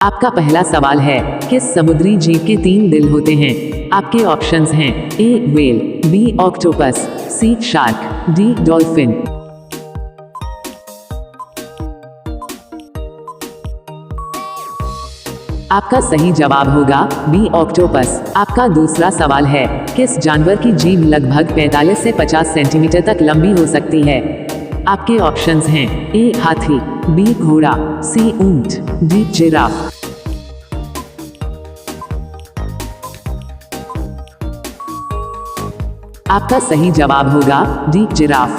आपका पहला सवाल है, किस समुद्री जीव के 3 दिल होते हैं? आपके ऑप्शंस हैं ए व्हेल, बी ऑक्टोपस, सी शार्क, डी डॉल्फिन। आपका सही जवाब होगा बी ऑक्टोपस। आपका दूसरा सवाल है, किस जानवर की जीभ लगभग 45 से 50 सेंटीमीटर तक लंबी हो सकती है? आपके ऑप्शंस हैं ए हाथी, बी घोड़ा, सी ऊंट, डी जिराफ। आपका सही जवाब होगा डी जिराफ।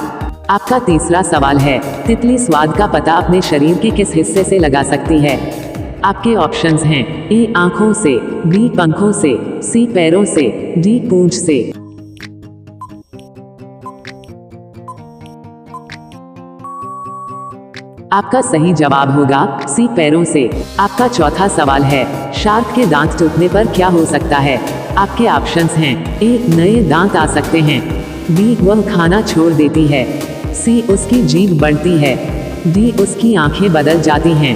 आपका तीसरा सवाल है, तितली स्वाद का पता अपने शरीर के किस हिस्से से लगा सकती है? आपके ऑप्शंस हैं ए आंखों से, बी पंखों से, सी पैरों से, डी पूंछ से। आपका सही जवाब होगा सी पैरों से। आपका चौथा सवाल है, शार्क के दांत टूटने पर क्या हो सकता है? आपके ऑप्शंस हैं ए नए दांत आ सकते हैं, बी वह खाना छोड़ देती है, सी उसकी जीभ बढ़ती है, डी उसकी आंखें बदल जाती हैं।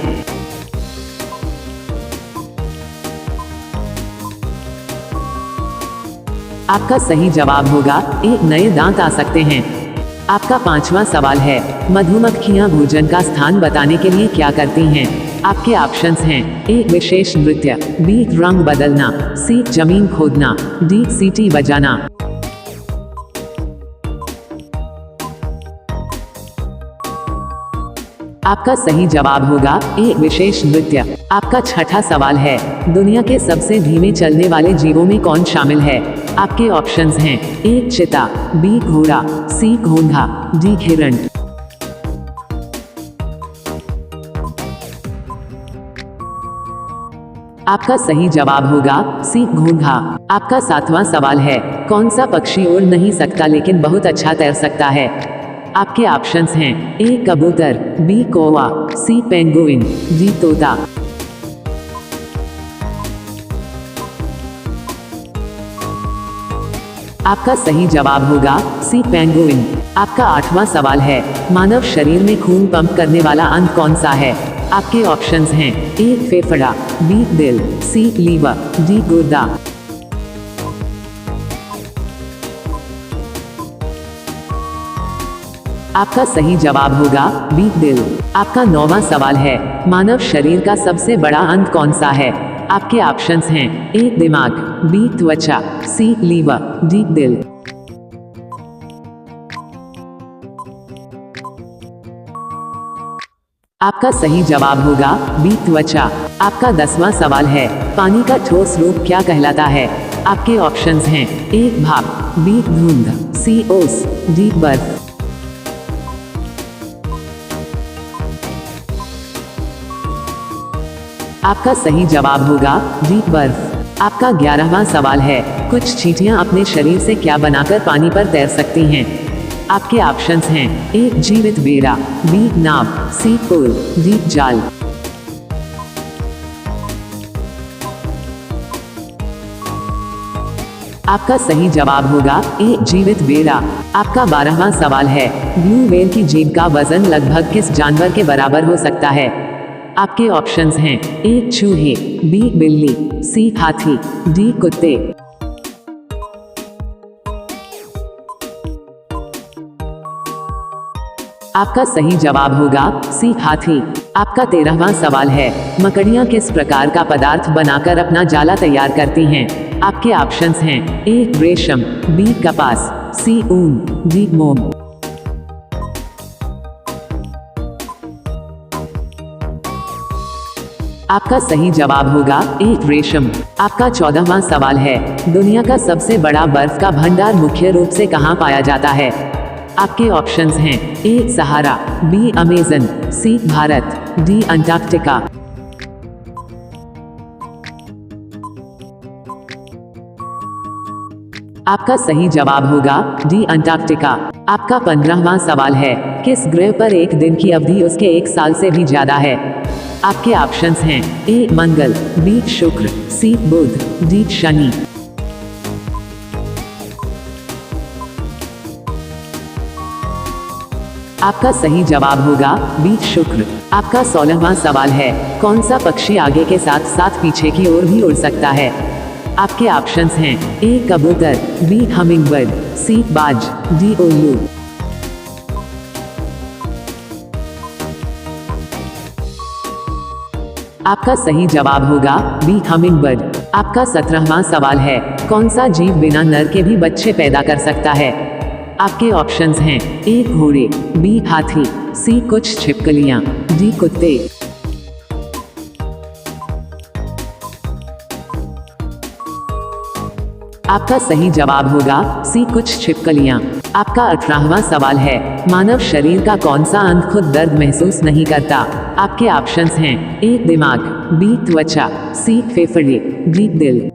आपका सही जवाब होगा ए नए दांत आ सकते हैं। आपका पांचवा सवाल है, मधुमक्खियां भोजन का स्थान बताने के लिए क्या करती हैं? आपके ऑप्शंस हैं ए विशेष नृत्य, बी रंग बदलना, सी जमीन खोदना, डी सीटी बजाना। आपका सही जवाब होगा ए विशेष नृत्य। आपका छठा सवाल है, दुनिया के सबसे धीमे चलने वाले जीवों में कौन शामिल है? आपके ऑप्शंस हैं ए चीता, बी घोड़ा, सी घोंघा, डी हिरण। आपका सही जवाब होगा सी घोंघा। आपका सातवां सवाल है, कौन सा पक्षी उड़ नहीं सकता लेकिन बहुत अच्छा तैर सकता है? आपके ऑप्शंस हैं ए कबूतर, बी कौवा, सी पेंगुइन, डी तोता। आपका सही जवाब होगा सी पेंगुइन। आपका आठवां सवाल है, मानव शरीर में खून पंप करने वाला अंग कौन सा है? आपके ऑप्शंस हैं ए फेफड़ा, बी दिल, सी लीवर, डी गुर्दा। आपका सही जवाब होगा बी दिल। आपका 9वां सवाल है, मानव शरीर का सबसे बड़ा अंग कौन सा है? आपके ऑप्शंस हैं ए दिमाग, बी त्वचा, सी लीवर, डी दिल। आपका सही जवाब होगा बी त्वचा। आपका 10वां सवाल है, पानी का ठोस रूप क्या कहलाता है? आपके ऑप्शंस हैं ए भाप, बी धुंध, सी ओस, डी बर्फ। आपका सही जवाब होगा डी बर्फ। आपका 11वां सवाल है, कुछ चींटियां अपने शरीर से क्या बनाकर पानी पर तैर सकती हैं? आपके ऑप्शंस हैं ए जीवित बेड़ा, बी नाव, सी पुल, डी जाल। आपका सही जवाब होगा ए जीवित बेड़ा। आपका 12वां सवाल है, ब्लू व्हेल की जीभ का वजन लगभग किस जानवर के बराबर हो सकता है? आपके ऑप्शंस हैं ए चूहे, बी बिल्ली, सी हाथी, डी कुत्ते। आपका सही जवाब होगा सी हाथी। आपका 13वां सवाल है, मकड़ियां किस प्रकार का पदार्थ बनाकर अपना जाला तैयार करती हैं? आपके ऑप्शंस हैं ए रेशम, बी कपास, सी ऊन, डी मोम। आपका सही जवाब होगा ए रेशम। आपका 14वां सवाल है, दुनिया का सबसे बड़ा बर्फ का भंडार मुख्य रूप से कहाँ पाया जाता है? आपके ऑप्शंस हैं ए सहारा, बी अमेज़न, सी भारत, डी अंटार्कटिका। आपका सही जवाब होगा डी अंटार्कटिका। आपका 15वां सवाल है, किस ग्रह पर एक दिन की अवधि उसके 1 साल से भी ज्यादा है? आपके ऑप्शंस हैं ए मंगल, बी शुक्र, सी बुध, डी शनि। आपका सही जवाब होगा बी शुक्र। आपका 16वां सवाल है, कौन सा पक्षी आगे के साथ साथ पीछे की ओर भी उड़ सकता है? आपके ऑप्शंस हैं ए कबूतर, बी हमिंगबर्ड, सी बाज, डी उल्लू। आपका सही जवाब होगा बी हमिंगबर्ड। आपका 17वां सवाल है, कौन सा जीव बिना नर के भी बच्चे पैदा कर सकता है? आपके ऑप्शंस हैं ए घोड़े, बी हाथी, सी कुछ छिपकलियां, डी कुत्ते। आपका सही जवाब होगा सी कुछ छिपकलियां। आपका 18वां सवाल है, मानव शरीर का कौन सा अंग खुद दर्द महसूस नहीं करता? आपके ऑप्शंस हैं ए दिमाग, बी त्वचा, सी फेफड़े, डी दिल।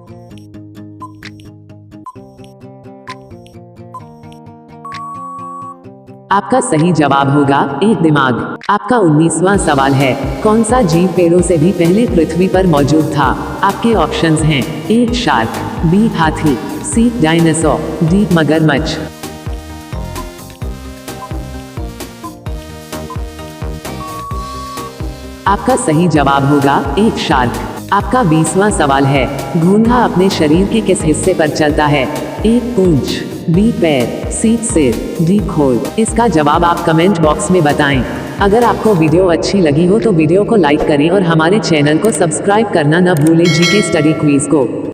आपका सही जवाब होगा ए दिमाग। आपका 19वां सवाल है, कौन सा जीव पेड़ों से भी पहले पृथ्वी पर मौजूद था? आपके ऑप्शंस हैं ए शार्क, बी हाथी, सी डायनासोर, डी मगरमच्छ। आपका सही जवाब होगा ए शार्क। आपका 20वां सवाल है, घोंघा अपने शरीर के किस हिस्से पर चलता है? ए पूंछ, बी पैर, सी सिर, डी खोल। इसका जवाब आप कमेंट बॉक्स में बताएं। अगर आपको वीडियो अच्छी लगी हो तो वीडियो को लाइक करें और हमारे चैनल को सब्सक्राइब करना न भूलें। जीके स्टडी क्विज को